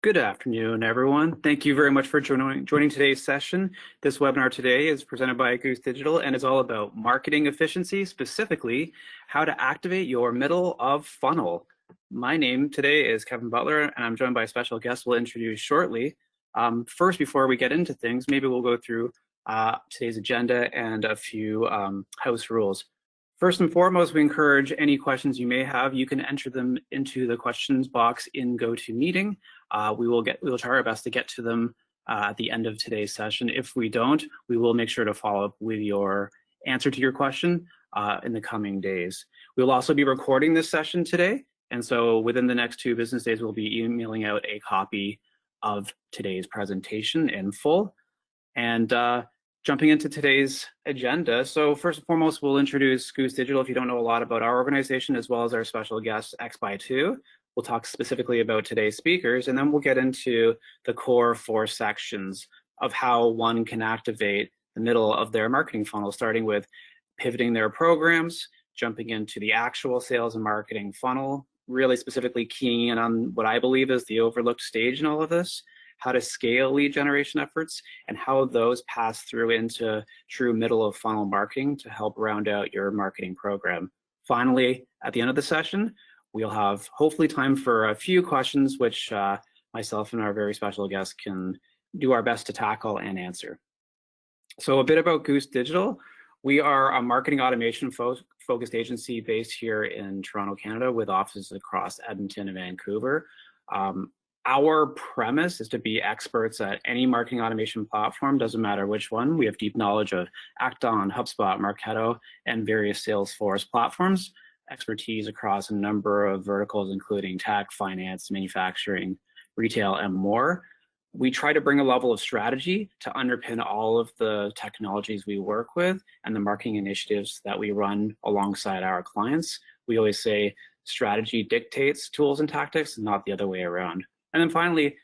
Good afternoon, everyone. Thank you very much for joining today's session. This webinar today is presented by Goose Digital and is all about marketing efficiency, specifically how to activate your middle of funnel. My name today is Kevin Butler, and I'm joined by a special guest we'll introduce shortly. First, before we get into things, maybe we'll go through today's agenda and a few house rules. First and foremost, we encourage any questions you may have. You can enter them into the questions box in GoToMeeting. We will try our best to get to them at the end of today's session. If we don't, we will make sure to follow up with your answer to your question in the coming days. We'll also be recording this session today, and so within the next 2 business days, we'll be emailing out a copy of today's presentation in full. And jumping into today's agenda. So first and foremost, we'll introduce Goose Digital if you don't know a lot about our organization, as well as our special guest, X by 2. We'll talk specifically about today's speakers, and then we'll get into the core 4 sections of how one can activate the middle of their marketing funnel, starting with pivoting their programs, jumping into the actual sales and marketing funnel, really specifically keying in on what I believe is the overlooked stage in all of this, how to scale lead generation efforts, and how those pass through into true middle of funnel marketing to help round out your marketing program. Finally, at the end of the session, we'll have hopefully time for a few questions, which myself and our very special guest can do our best to tackle and answer. So a bit about Goose Digital. We are a marketing automation focused agency based here in Toronto, Canada, with offices across Edmonton and Vancouver. Our premise is to be experts at any marketing automation platform, doesn't matter which one. We have deep knowledge of Acton, HubSpot, Marketo, and various Salesforce platforms, expertise across a number of verticals, including tech, finance, manufacturing, retail, and more. We try to bring a level of strategy to underpin all of the technologies we work with and the marketing initiatives that we run alongside our clients. We always say strategy dictates tools and tactics, not the other way around. And then finally,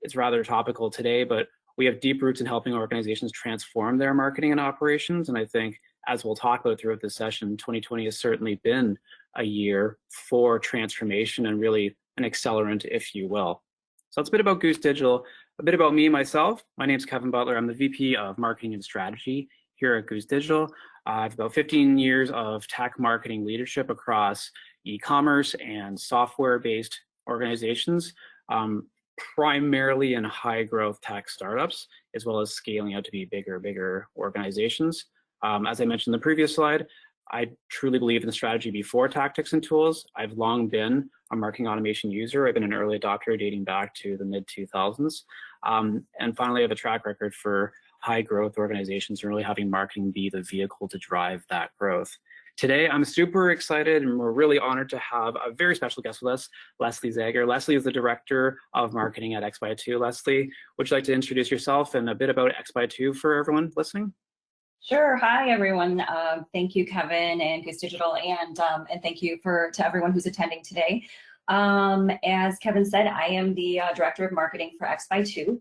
it's rather topical today, but we have deep roots in helping organizations transform their marketing and operations. And I think, as we'll talk about throughout this session, 2020 has certainly been a year for transformation and really an accelerant, if you will. So that's a bit about Goose Digital, a bit about me, myself. My name's Kevin Butler. I'm the VP of Marketing and Strategy here at Goose Digital. I have about 15 years of tech marketing leadership across e-commerce and software-based organizations, primarily in high growth tech startups, as well as scaling out to be bigger organizations. As I mentioned in the previous slide, I truly believe in strategy before tactics and tools. I've long been a marketing automation user. I've been an early adopter dating back to the mid 2000s. And finally, I have a track record for high growth organizations and really having marketing be the vehicle to drive that growth. Today, I'm super excited and we're really honored to have a very special guest with us, Leslie Zager. Leslie is the Director of Marketing at X by 2. Leslie, would you like to introduce yourself and a bit about X by 2 for everyone listening? Sure. Hi, everyone. Thank you, Kevin and Goose Digital, and thank you to everyone who's attending today. As Kevin said, I am the Director of Marketing for X by 2.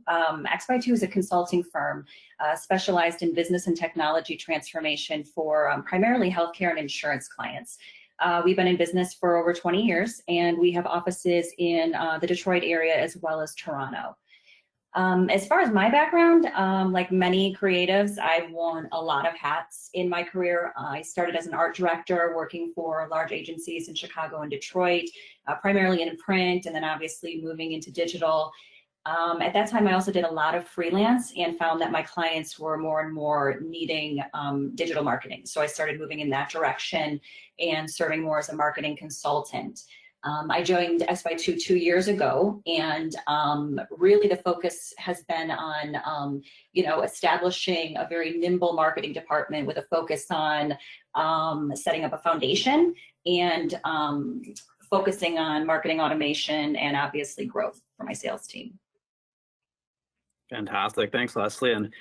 X by 2 is a consulting firm specialized in business and technology transformation for primarily healthcare and insurance clients. We've been in business for over 20 years, and we have offices in the Detroit area as well as Toronto. As far as my background, like many creatives, I've worn a lot of hats in my career. I started as an art director working for large agencies in Chicago and Detroit, primarily in print, and then obviously moving into digital. At that time, I also did a lot of freelance and found that my clients were more and more needing digital marketing. So I started moving in that direction and serving more as a marketing consultant. I joined X by 2 years ago, and really the focus has been on, establishing a very nimble marketing department with a focus on setting up a foundation and focusing on marketing automation and obviously growth for my sales team. Fantastic. Thanks, Leslie. And,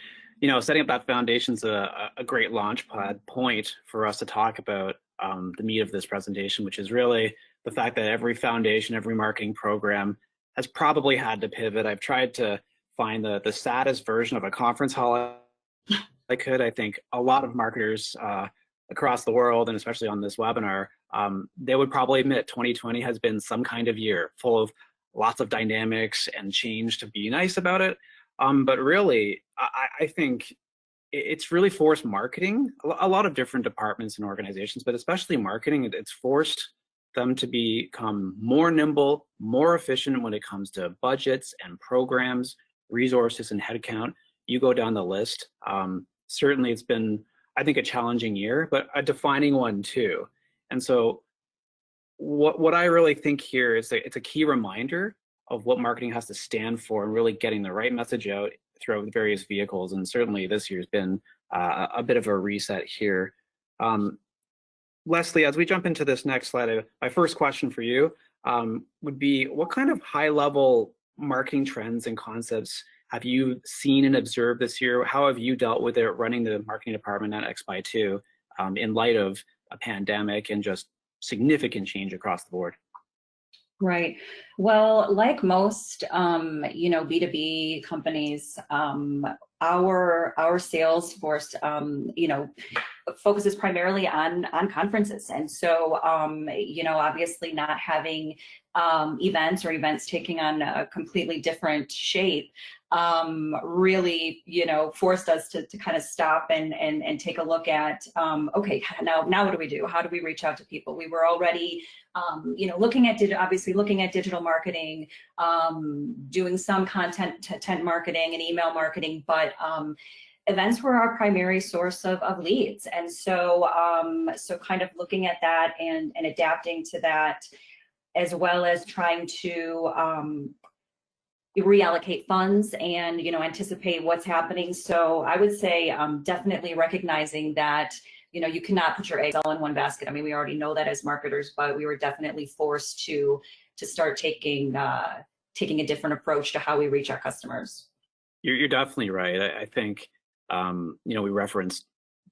setting up that foundation is a great launchpad point for us to talk about the meat of this presentation, which is really the fact that every foundation, every marketing program has probably had to pivot. I've tried to find the saddest version of a conference hall I could. I think a lot of marketers across the world, and especially on this webinar, they would probably admit 2020 has been some kind of year full of lots of dynamics and change to be nice about it. But really, I think it's really forced marketing, a lot of different departments and organizations, but especially marketing, it's forced them to become more nimble, more efficient when it comes to budgets and programs, resources and headcount. You go down the list. Certainly it's been, I think, a challenging year, but a defining one too. And so what I really think here is that it's a key reminder of what marketing has to stand for and really getting the right message out throughout various vehicles. And certainly this year's been a bit of a reset here. Leslie, as we jump into this next slide, my first question for you would be, what kind of high-level marketing trends and concepts have you seen and observed this year? How have you dealt with it running the marketing department at XBuy2 in light of a pandemic and just significant change across the board? Right. Well, like most, B2B companies, our sales force, focuses primarily on conferences. And so, obviously not having events or events taking on a completely different shape really, forced us to kind of stop and take a look at, okay, now what do we do? How do we reach out to people? We were already, looking at digital marketing, doing some content marketing and email marketing, but events were our primary source of leads. And so, kind of looking at that and adapting to that, as well as trying to reallocate funds and anticipate what's happening. So I would say definitely recognizing that you cannot put your eggs all in one basket. I mean, we already know that as marketers, but we were definitely forced to start taking a different approach to how we reach our customers. You're definitely right. I think we referenced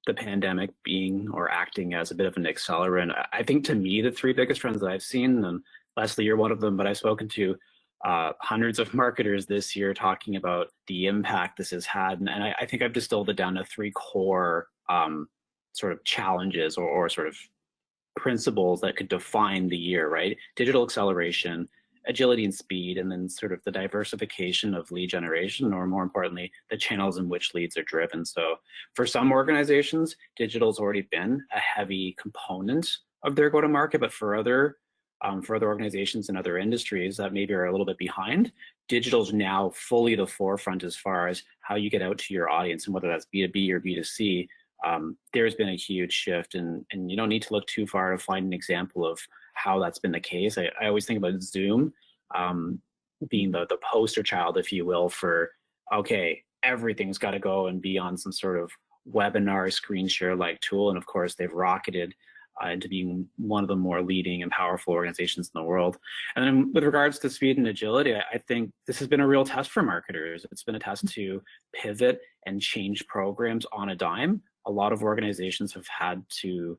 the pandemic being or acting as a bit of an accelerant. I think to me, the three biggest trends that I've seen, and Leslie, you're one of them, but I've spoken to hundreds of marketers this year talking about the impact this has had. And I think I've distilled it down to three core sort of challenges or sort of principles that could define the year, right? Digital acceleration, agility and speed, and then sort of the diversification of lead generation, or more importantly, the channels in which leads are driven. So for some organizations, digital's already been a heavy component of their go-to-market, but for other organizations and other industries that maybe are a little bit behind, digital's now fully the forefront as far as how you get out to your audience, and whether that's B2B or B2C. There's been a huge shift, and you don't need to look too far to find an example of how that's been the case. I always think about Zoom being the poster child, if you will, for, okay, everything's got to go and be on some sort of webinar screen share like tool. And of course, they've rocketed into being one of the more leading and powerful organizations in the world. And then with regards to speed and agility, I think this has been a real test for marketers. It's been a test to pivot and change programs on a dime. A lot of organizations have had to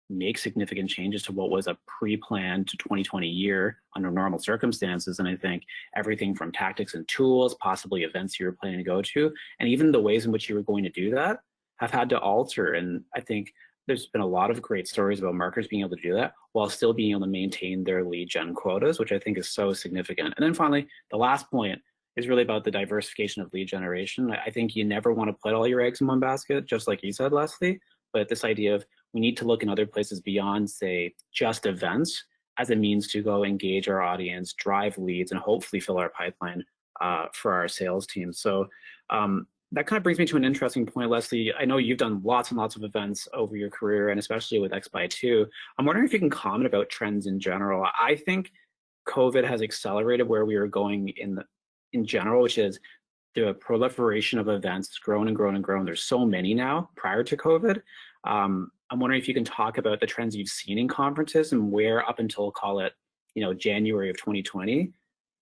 make significant changes to what was a pre-planned 2020 year under normal circumstances. And I think everything from tactics and tools, possibly events you were planning to go to, and even the ways in which you were going to do that have had to alter. And I think there's been a lot of great stories about marketers being able to do that while still being able to maintain their lead gen quotas, which I think is so significant. And then finally, the last point is really about the diversification of lead generation. I think you never want to put all your eggs in one basket, just like you said, Leslie, but this idea of we need to look in other places beyond, say, just events as a means to go engage our audience, drive leads, and hopefully fill our pipeline for our sales team. So that kind of brings me to an interesting point, Leslie. I know you've done lots and lots of events over your career, and especially with XBuy2. I'm wondering if you can comment about trends in general. I think COVID has accelerated where we were going in general, which is the proliferation of events. It's grown and grown and grown. There's so many now prior to COVID. I'm wondering if you can talk about the trends you've seen in conferences and where up until, call it, January of 2020,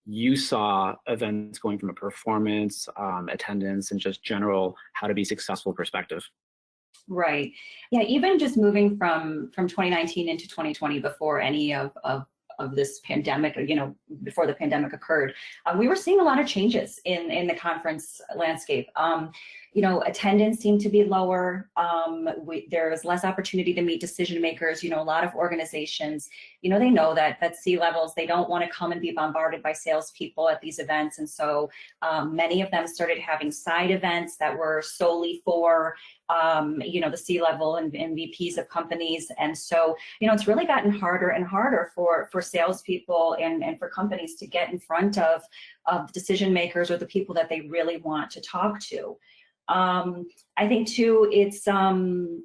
you saw events going from a performance, attendance, and just general how to be successful perspective. Right. Yeah, even just moving from 2019 into 2020 before any of this pandemic, before the pandemic occurred, we were seeing a lot of changes in the conference landscape. Attendance seemed to be lower. There was less opportunity to meet decision makers. A lot of organizations, they know that C-levels, they don't want to come and be bombarded by salespeople at these events. And so many of them started having side events that were solely for the C-level and VPs of companies. And so, it's really gotten harder and harder for salespeople and for companies to get in front of decision makers or the people that they really want to talk to. I think too, it's the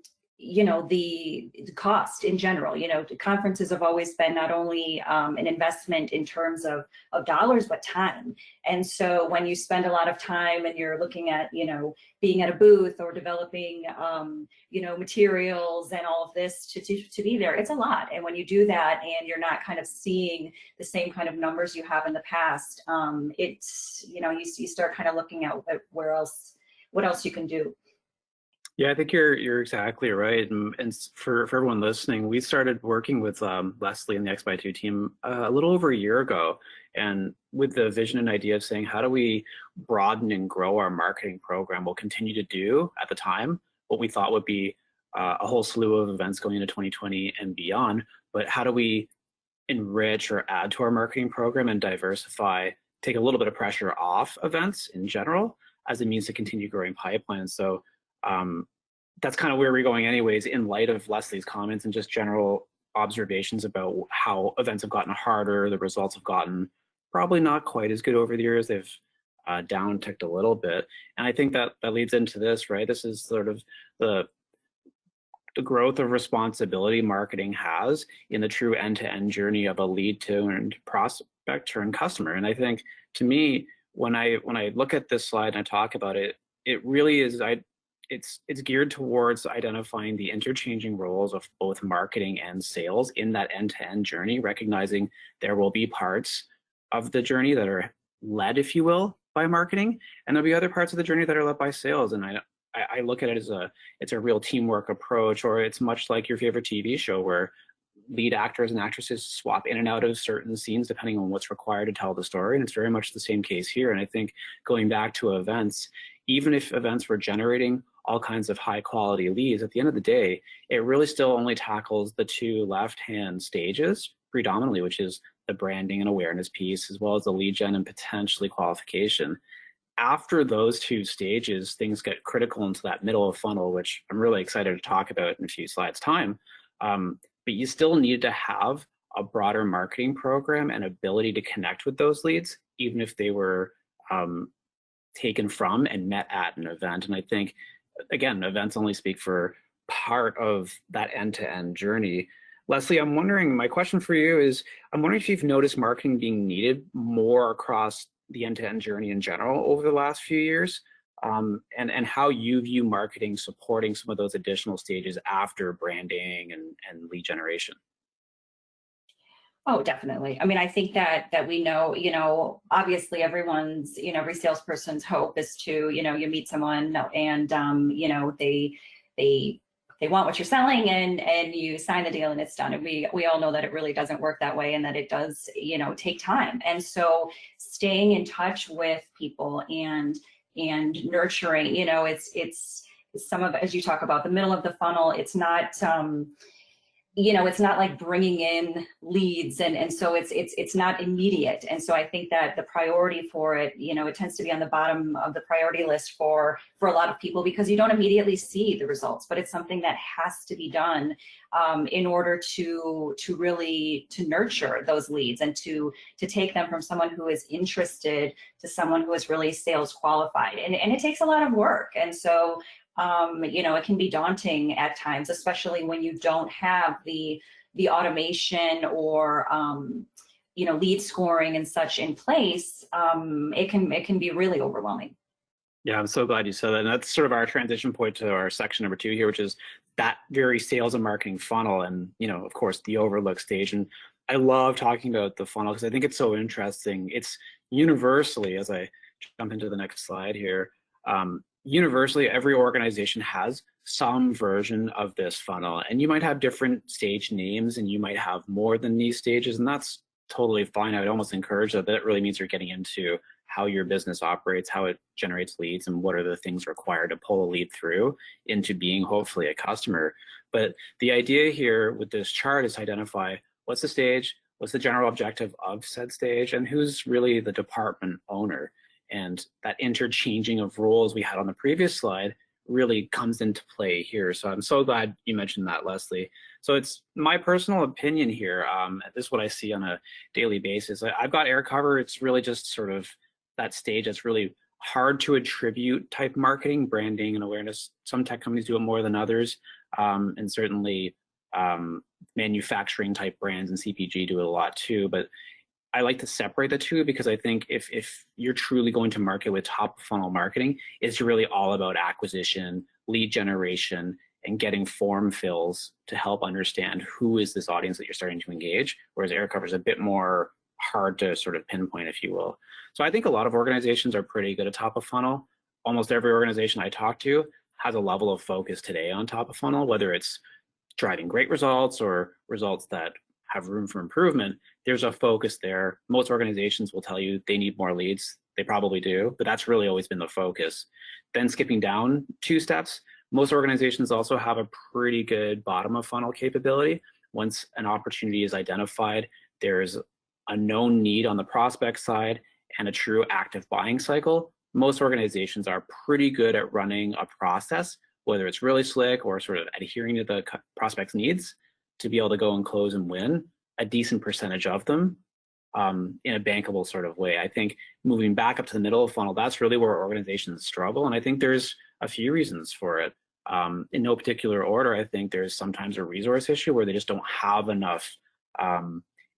cost in general. Conferences have always been not only an investment in terms of dollars, but time. And so when you spend a lot of time and you're looking at, being at a booth or developing, materials and all of this to be there, it's a lot. And when you do that and you're not kind of seeing the same kind of numbers you have in the past, it's, you start kind of looking at what else you can do. Yeah, I think you're exactly right. And for everyone listening, we started working with Leslie and the X2 team a little over a year ago, and with the vision and idea of saying, how do we broaden and grow our marketing program? We'll continue to do at the time what we thought would be a whole slew of events going into 2020 and beyond, but how do we enrich or add to our marketing program and diversify, take a little bit of pressure off events in general as a means to continue growing pipelines. So that's kind of where we're going anyways, in light of Leslie's comments and just general observations about how events have gotten harder, the results have gotten probably not quite as good over the years. They've down-ticked a little bit. And I think that leads into this, right? This is sort of the growth of responsibility marketing has in the true end-to-end journey of a lead turned prospect turned customer. And I think, to me, when I look at this slide and I talk about it, it really is, it's geared towards identifying the interchanging roles of both marketing and sales in that end-to-end journey, recognizing there will be parts of the journey that are led, if you will, by marketing, and there'll be other parts of the journey that are led by sales. And I look at it as it's a real teamwork approach, or it's much like your favorite TV show where lead actors and actresses swap in and out of certain scenes depending on what's required to tell the story. And it's very much the same case here. And I think going back to events, even if events were generating all kinds of high quality leads, at the end of the day, it really still only tackles the two left-hand stages predominantly, which is the branding and awareness piece, as well as the lead gen and potentially qualification. After those two stages, things get critical into that middle of funnel, which I'm really excited to talk about in a few slides' time. But you still need to have a broader marketing program and ability to connect with those leads, even if they were taken from and met at an event. And I think, again, events only speak for part of that end-to-end journey. Leslie, I'm wondering, my question for you is, I'm wondering if you've noticed marketing being needed more across the end-to-end journey in general over the last few years, and how you view marketing supporting some of those additional stages after branding and lead generation. Oh, definitely. I mean, I think that we know, obviously everyone's, every salesperson's hope is to, you meet someone and, they want what you're selling and you sign the deal and it's done. And we all know that it really doesn't work that way and that it does, take time. And so staying in touch with people and nurturing, it's some of, as you talk about the middle of the funnel, it's not, it's not like bringing in leads, and so it's not immediate. And so I think that the priority for it, it tends to be on the bottom of the priority list for a lot of people, because you don't immediately see the results, but it's something that has to be done in order to really nurture those leads and to take them from someone who is interested to someone who is really sales qualified. And it takes a lot of work. And so it can be daunting at times, especially when you don't have the automation or lead scoring and such in place. It can be really overwhelming. Yeah, I'm so glad you said that. And that's sort of our transition point to our section number 2 here, which is that very sales and marketing funnel, and of course the overlook stage. And I love talking about the funnel because I think it's so interesting. It's universally, as I jump into the next slide here, universally, every organization has some version of this funnel, and you might have different stage names, and you might have more than these stages, and that's totally fine. I would almost encourage that. That really means you're getting into how your business operates, how it generates leads, and what are the things required to pull a lead through into being hopefully a customer. But the idea here with this chart is to identify what's the stage, what's the general objective of said stage, and who's really the department owner. And that interchanging of roles we had on the previous slide really comes into play here. So I'm so glad you mentioned that, Leslie. So it's my personal opinion here. This is what I see on a daily basis. I've got air cover. It's really just sort of that stage that's really hard to attribute type marketing, branding, and awareness. Some tech companies do it more than others, and certainly manufacturing type brands and CPG do it a lot too. But I like to separate the two, because I think if you're truly going to market with top of funnel marketing, it's really all about acquisition, lead generation, and getting form fills to help understand who is this audience that you're starting to engage, whereas air cover is a bit more hard to sort of pinpoint, if you will. So I think a lot of organizations are pretty good at top of funnel. Almost every organization I talk to has a level of focus today on top of funnel, whether it's driving great results or results that have room for improvement. There's a focus there. Most organizations will tell you they need more leads. They probably do, but that's really always been the focus. Then skipping down 2 steps, most organizations also have a pretty good bottom of funnel capability. Once an opportunity is identified, there's a known need on the prospect side and a true active buying cycle. Most organizations are pretty good at running a process, whether it's really slick or sort of adhering to the prospect's needs, to be able to go and close and win a decent percentage of them in a bankable sort of way. I think moving back up to the middle of the funnel, that's really where organizations struggle. And I think there's a few reasons for it. In no particular order, I think there's sometimes a resource issue where they just don't have enough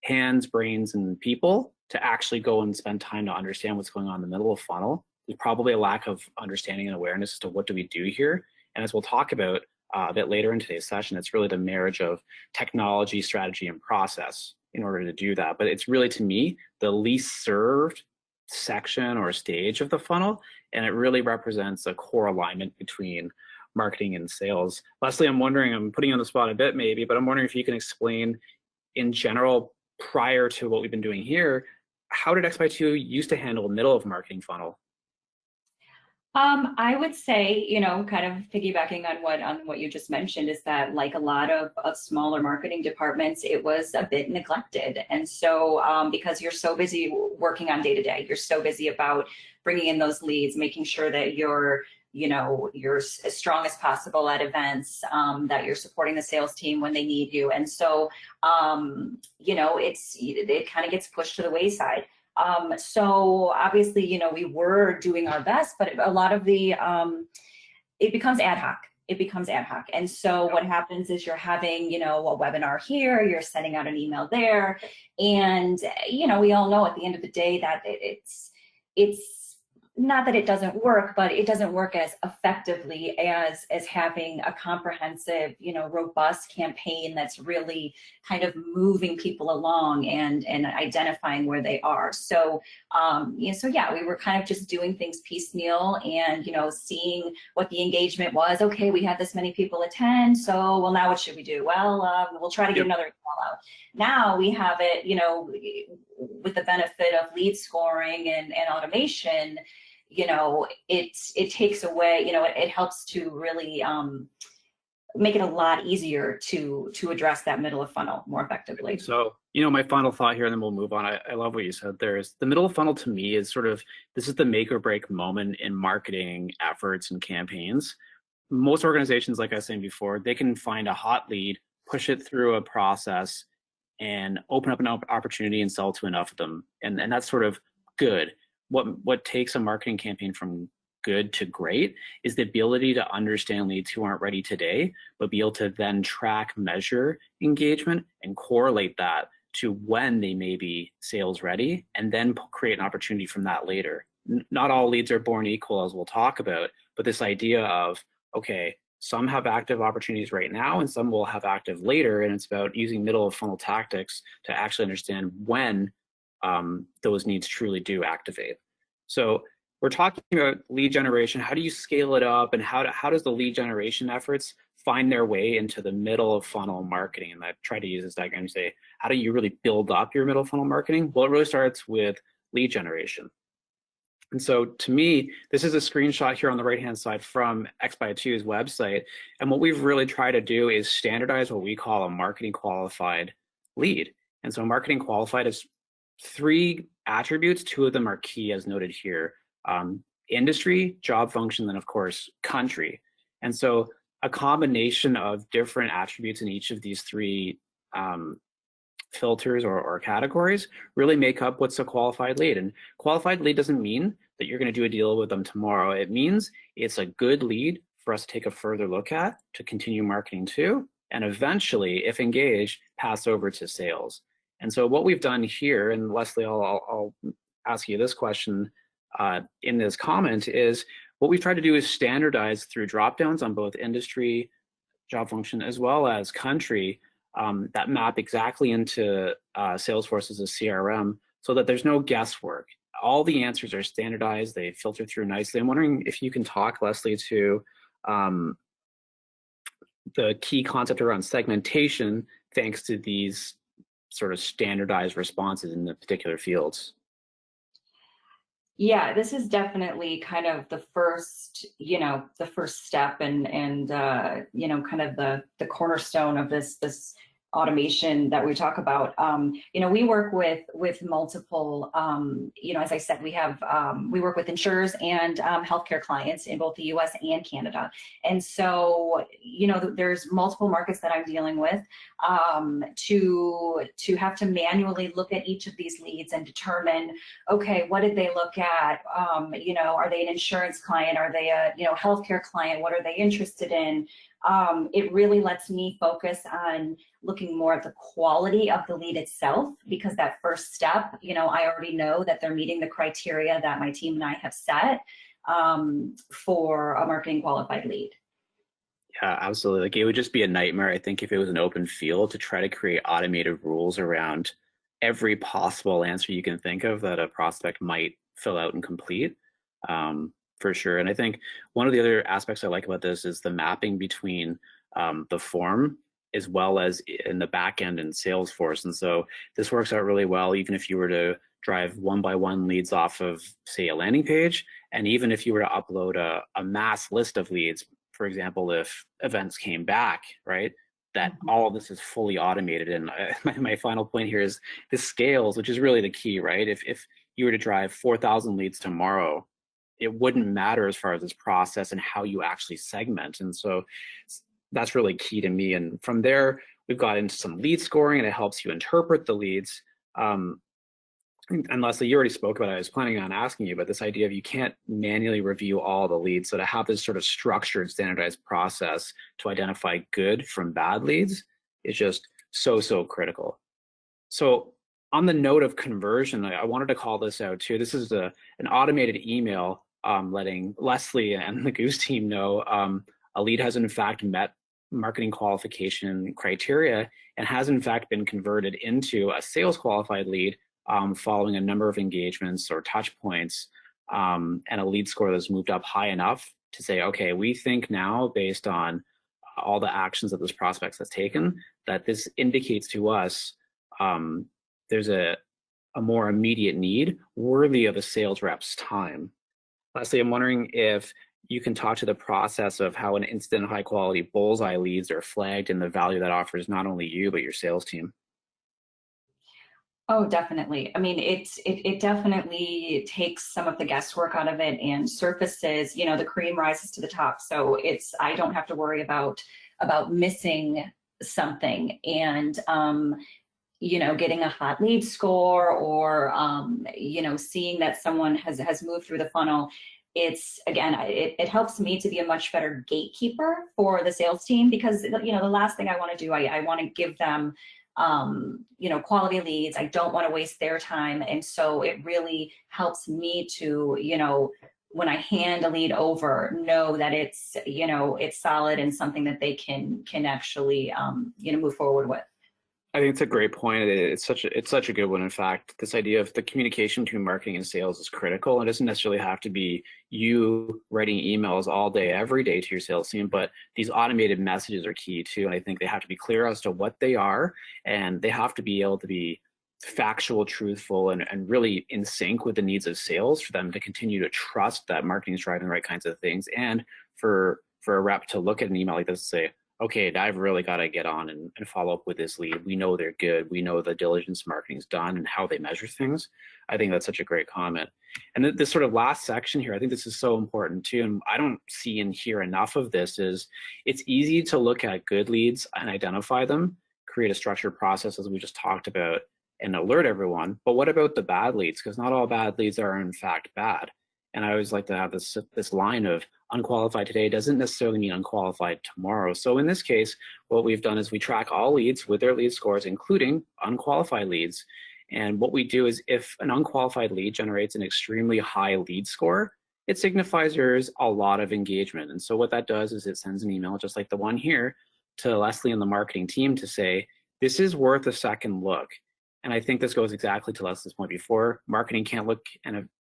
hands, brains, and people to actually go and spend time to understand what's going on in the middle of the funnel. There's probably a lack of understanding and awareness as to what do we do here. And as we'll talk about a bit later in today's session, it's really the marriage of technology, strategy, and process in order to do that. But it's really, to me, the least served section or stage of the funnel, and it really represents a core alignment between marketing and sales. Leslie, I'm wondering, I'm putting you on the spot a bit maybe, but I'm wondering if you can explain in general, prior to what we've been doing here, how did X2 used to handle middle of marketing funnel? I would say, kind of piggybacking on what you just mentioned, is that like a lot of smaller marketing departments, it was a bit neglected. And so because you're so busy working on day to day, you're so busy about bringing in those leads, making sure that you're as strong as possible at events, that you're supporting the sales team when they need you. And so, it kind of gets pushed to the wayside. So obviously, we were doing our best, but a lot of the, it becomes ad hoc. It becomes ad hoc. And so what happens is you're having, a webinar here, you're sending out an email there. And, we all know at the end of the day that it's not that it doesn't work, but it doesn't work as effectively as having a comprehensive, robust campaign that's really kind of moving people along and identifying where they are. So, we were kind of just doing things piecemeal and, seeing what the engagement was. Okay, we had this many people attend, so, well, now what should we do? Well, we'll try to get another call out. Now we have it, with the benefit of lead scoring and automation, it takes away, it helps to really make it a lot easier to address that middle of funnel more effectively. So, my final thought here, and then we'll move on. I love what you said there. Is the middle of funnel to me is sort of, this is the make or break moment in marketing efforts and campaigns. Most organizations, like I was saying before, they can find a hot lead, push it through a process, and open up an opportunity and sell to enough of them. And that's sort of good. What takes a marketing campaign from good to great is the ability to understand leads who aren't ready today, but be able to then track, measure engagement and correlate that to when they may be sales ready, and then create an opportunity from that later. Not all leads are born equal, as we'll talk about, but this idea of, okay, some have active opportunities right now and some will have active later, and it's about using middle of funnel tactics to actually understand when those needs truly do activate. So we're talking about lead generation. How do you scale it up, and how does the lead generation efforts find their way into the middle of funnel marketing? And I've tried to use this diagram to say, how do you really build up your middle funnel marketing? Well, it really starts with lead generation. And so to me, this is a screenshot here on the right-hand side from XBY2's website. And what we've really tried to do is standardize what we call a marketing qualified lead. And so marketing qualified is 3 attributes. 2 of them are key as noted here. Industry, job function, and of course, country. And so a combination of different attributes in each of these 3 filters or categories really make up what's a qualified lead. And qualified lead doesn't mean that you're going to do a deal with them tomorrow. It means it's a good lead for us to take a further look at, to continue marketing to, and eventually, if engaged, pass over to sales. And so what we've done here, and Leslie, I'll ask you this question in this comment, is what we've tried to do is standardize through dropdowns on both industry, job function, as well as country, that map exactly into Salesforce as a CRM, so that there's no guesswork. All the answers are standardized, they filter through nicely. I'm wondering if you can talk, Leslie, to the key concept around segmentation, thanks to these sort of standardized responses in the particular fields. Yeah, this is definitely kind of the first, the first step and kind of the cornerstone of this automation that we talk about. We work with multiple, as I said, we work with insurers and healthcare clients in both the US and Canada. And so, there's multiple markets that I'm dealing with, to have to manually look at each of these leads and determine, okay, what did they look at? Are they an insurance client? Are they a, healthcare client? What are they interested in? It really lets me focus on looking more at the quality of the lead itself, because that first step, I already know that they're meeting the criteria that my team and I have set for a marketing qualified lead. Yeah, absolutely. Like, it would just be a nightmare, I think, if it was an open field to try to create automated rules around every possible answer you can think of that a prospect might fill out and complete. For sure. And I think one of the other aspects I like about this is the mapping between the form as well as in the back end in Salesforce. And so this works out really well, even if you were to drive 1-by-1 leads off of, say, a landing page, and even if you were to upload a mass list of leads, for example, if events came back, right, that all of this is fully automated. And my final point here is this scales, which is really the key, right? If you were to drive 4,000 leads tomorrow, it wouldn't matter as far as this process and how you actually segment. And so that's really key to me. And from there, we've got into some lead scoring, and it helps you interpret the leads. And Leslie, you already spoke about it. I was planning on asking you about this idea of you can't manually review all the leads. So to have this sort of structured, standardized process to identify good from bad leads is just so critical. So on the note of conversion, I wanted to call this out too. This is an automated email letting Leslie and the Goose team know a lead has in fact met marketing qualification criteria and has in fact been converted into a sales qualified lead following a number of engagements or touch points, and a lead score that's moved up high enough to say, okay, we think now, based on all the actions that this prospect has taken, that this indicates to us there's a more immediate need worthy of a sales rep's time. Lastly, I'm wondering if you can talk to the process of how an instant high quality bullseye leads are flagged and the value that offers not only you, but your sales team. Oh, definitely. I mean, it definitely takes some of the guesswork out of it and surfaces, the cream rises to the top. So I don't have to worry about missing something and, getting a hot lead score or, seeing that someone has moved through the funnel. It helps me to be a much better gatekeeper for the sales team, because, the last thing I want to do, I want to give them quality leads. I don't want to waste their time. And so it really helps me to, when I hand a lead over, know that it's solid and something that they can actually, move forward with. I think it's a great point. It's such a good one. In fact, this idea of the communication between marketing and sales is critical. It doesn't necessarily have to be you writing emails all day, every day to your sales team, but these automated messages are key too. And I think they have to be clear as to what they are, and they have to be able to be factual, truthful, and really in sync with the needs of sales for them to continue to trust that marketing is driving the right kinds of things. And for a rep to look at an email like this and say, okay, I've really got to get on and follow up with this lead. We know they're good. We know the diligence marketing's done and how they measure things. I think that's such a great comment. And this sort of last section here, I think this is so important too. And I don't see and hear enough of this is it's easy to look at good leads and identify them, create a structured process as we just talked about and alert everyone. But what about the bad leads? Because not all bad leads are in fact bad. And I always like to have this line of unqualified today doesn't necessarily mean unqualified tomorrow. So in this case, what we've done is we track all leads with their lead scores, including unqualified leads. And what we do is if an unqualified lead generates an extremely high lead score, it signifies there's a lot of engagement. And so what that does is it sends an email, just like the one here, to Leslie and the marketing team to say, this is worth a second look. And I think this goes exactly to Leslie's point before. Marketing can't look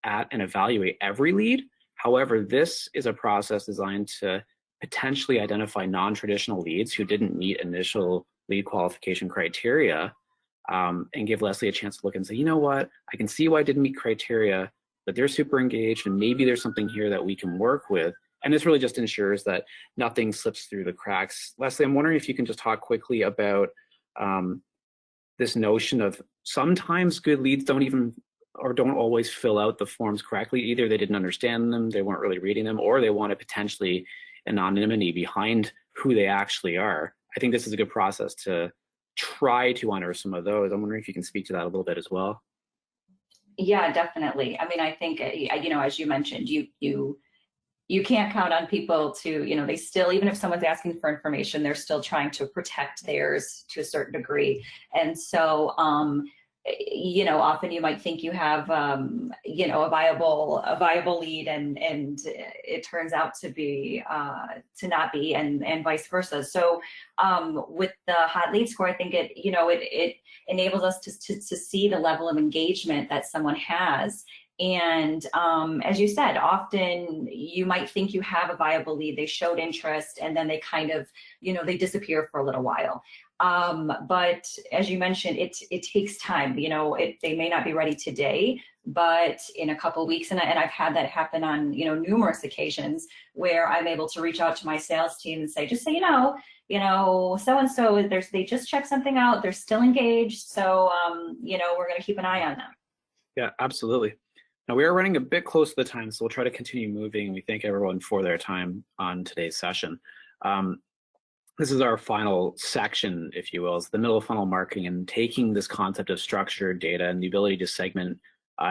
at and evaluate every lead. However, this is a process designed to potentially identify non-traditional leads who didn't meet initial lead qualification criteria, and give Leslie a chance to look and say, you know what, I can see why I didn't meet criteria, but they're super engaged and maybe there's something here that we can work with. And this really just ensures that nothing slips through the cracks. Leslie, I'm wondering if you can just talk quickly about this notion of sometimes good leads don't always fill out the forms correctly. Either they didn't understand them, they weren't really reading them, or they want to potentially anonymity behind who they actually are. I think this is a good process to try to unearth some of those. I'm wondering if you can speak to that a little bit as well. Yeah, definitely. I mean, I think, as you mentioned, you can't count on people to, they still, even if someone's asking for information, they're still trying to protect theirs to a certain degree. And so, often you might think you have, a viable lead and it turns out to be, to not be, and vice versa. So with the hot lead score, I think it enables us to see the level of engagement that someone has. And as you said, often you might think you have a viable lead, they showed interest, and then they kind of, they disappear for a little while. But as you mentioned, it takes time. They may not be ready today, but in a couple of weeks, and I've had that happen on numerous occasions where I'm able to reach out to my sales team and say, just so so and so, they just checked something out, they're still engaged, so we're going to keep an eye on them. Yeah, absolutely. Now we are running a bit close to the time, so we'll try to continue moving. We thank everyone for their time on today's session. This is our final section, if you will, is the middle of funnel marketing and taking this concept of structured data and the ability to segment,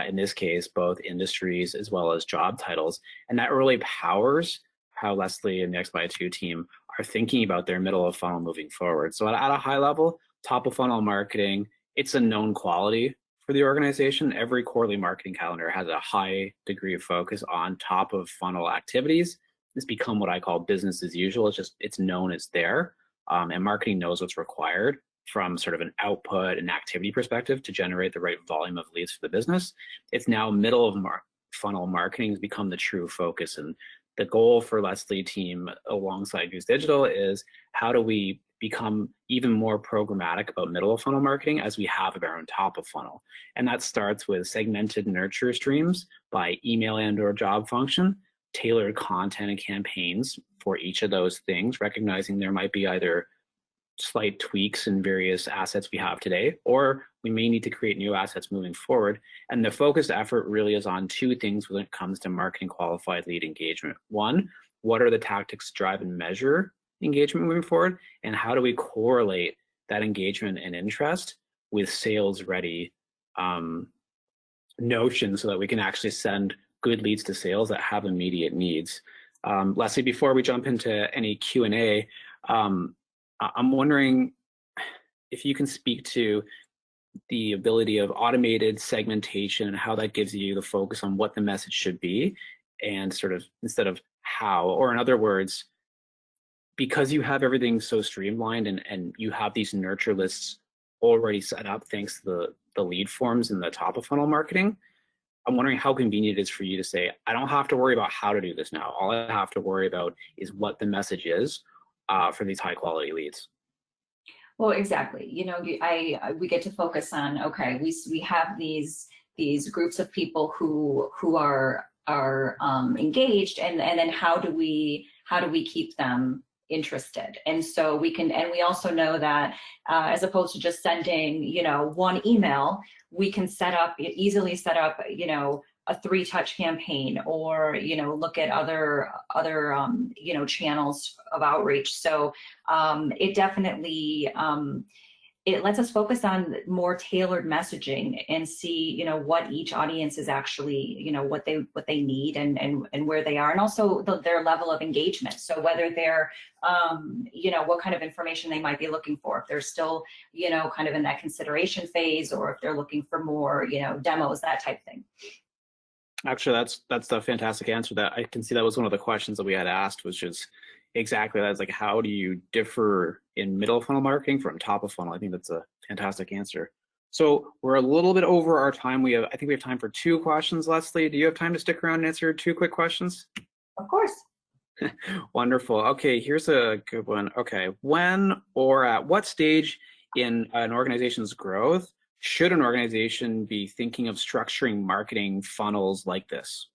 in this case, both industries as well as job titles. And that really powers how Leslie and the X2 team are thinking about their middle of funnel moving forward. So at a high level, top of funnel marketing, it's a known quality for the organization. Every quarterly marketing calendar has a high degree of focus on top of funnel activities. It's become what I call business as usual. It's known it's there, and marketing knows what's required from sort of an output and activity perspective to generate the right volume of leads for the business. It's now middle of funnel marketing has become the true focus, and the goal for Leslie team alongside Goose Digital is how do we become even more programmatic about middle of funnel marketing as we have of our own top of funnel. And that starts with segmented nurture streams by email and or job function, tailored content and campaigns for each of those things, recognizing there might be either slight tweaks in various assets we have today, or we may need to create new assets moving forward. And the focused effort really is on two things when it comes to marketing qualified lead engagement. One, what are the tactics to drive and measure engagement moving forward? And how do we correlate that engagement and interest with sales ready notions so that we can actually send good leads to sales that have immediate needs? Leslie, before we jump into any Q&A, I'm wondering if you can speak to the ability of automated segmentation and how that gives you the focus on what the message should be and sort of instead of how, or in other words, because you have everything so streamlined and you have these nurture lists already set up thanks to the lead forms in the top of funnel marketing. I'm wondering how convenient it is for you to say, I don't have to worry about how to do this now. All I have to worry about is what the message is for these high quality leads. Well, exactly. You know, we get to focus on, okay, we have these groups of people who are engaged, and then how do we keep them interested? And so we can, and we also know that as opposed to just sending, you know, one email, we can easily set up, you know, a 3-touch campaign, or, you know, look at other you know, channels of outreach. So it definitely it lets us focus on more tailored messaging and see, you know, what each audience is actually, you know, what they need and where they are, and also their level of engagement. So whether they're, you know, what kind of information they might be looking for, if they're still, you know, kind of in that consideration phase, or if they're looking for more, you know, demos, that type thing. Actually, that's a fantastic answer. That I can see that was one of the questions that we had asked, was just exactly that. It's like, how do you differ in middle funnel marketing from top of funnel? I think that's a fantastic answer. So we're a little bit over our time. I think we have time for 2 questions. Leslie, do you have time to stick around and answer 2 quick questions? Of course. Wonderful. Okay, here's a good one. Okay, when or at what stage in an organization's growth should an organization be thinking of structuring marketing funnels like this?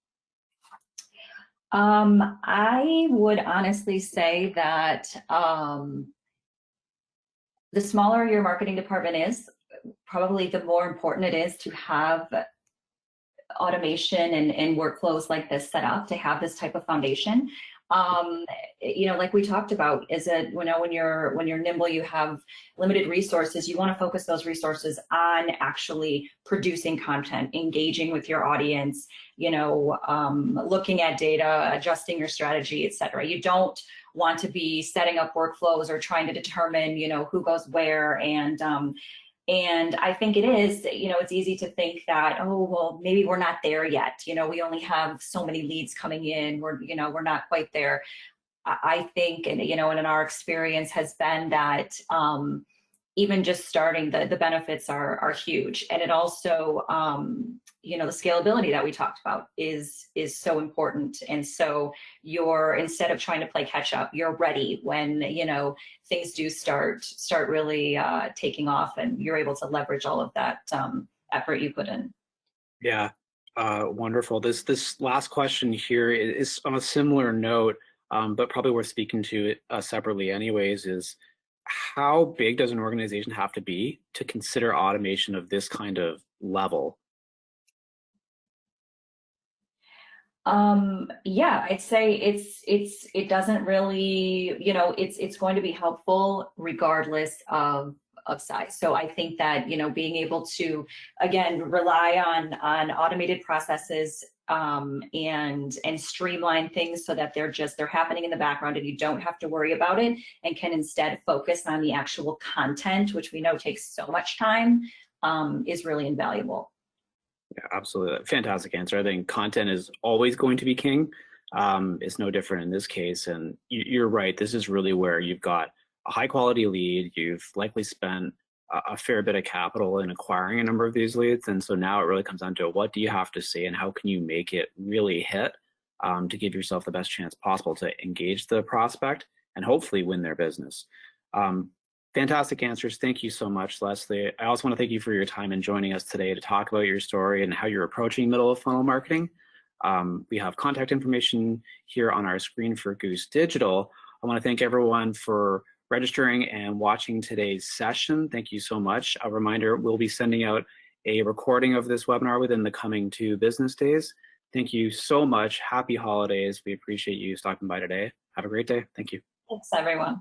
I would honestly say that the smaller your marketing department is, probably the more important it is to have automation and workflows like this set up, to have this type of foundation. You know, like we talked about, is it, you know, when you're nimble, you have limited resources, you want to focus those resources on actually producing content, engaging with your audience, you know, looking at data, adjusting your strategy, etc. You don't want to be setting up workflows or trying to determine, you know, who goes where. And I think it is, you know, it's easy to think that, oh, well, maybe we're not there yet. You know, we only have so many leads coming in. You know, we're not quite there. I think, and, you know, and in our experience has been that even just starting, the benefits are huge. And it also, you know, the scalability that we talked about is so important. And so instead of trying to play catch up, you're ready when, you know, things do start really taking off, and you're able to leverage all of that effort you put in. Yeah, wonderful. This last question here is on a similar note, but probably worth speaking to it separately anyways, is how big does an organization have to be to consider automation of this kind of level? Yeah, I'd say it doesn't really, you know, it's going to be helpful regardless of size. So I think that, you know, being able to, again, rely on automated processes and streamline things so that they're happening in the background and you don't have to worry about it, and can instead focus on the actual content, which we know takes so much time, is really invaluable. Yeah, absolutely. Fantastic answer. I think content is always going to be king. It's no different in this case. And you're right. This is really where you've got a high quality lead. You've likely spent a fair bit of capital in acquiring a number of these leads. And so now it really comes down to, what do you have to say and how can you make it really hit to give yourself the best chance possible to engage the prospect and hopefully win their business. Fantastic answers. Thank you so much, Leslie. I also want to thank you for your time and joining us today to talk about your story and how you're approaching middle of funnel marketing. We have contact information here on our screen for Goose Digital. I want to thank everyone for registering and watching today's session. Thank you so much. A reminder, we'll be sending out a recording of this webinar within the coming 2 business days. Thank you so much. Happy holidays. We appreciate you stopping by today. Have a great day. Thank you. Thanks, everyone.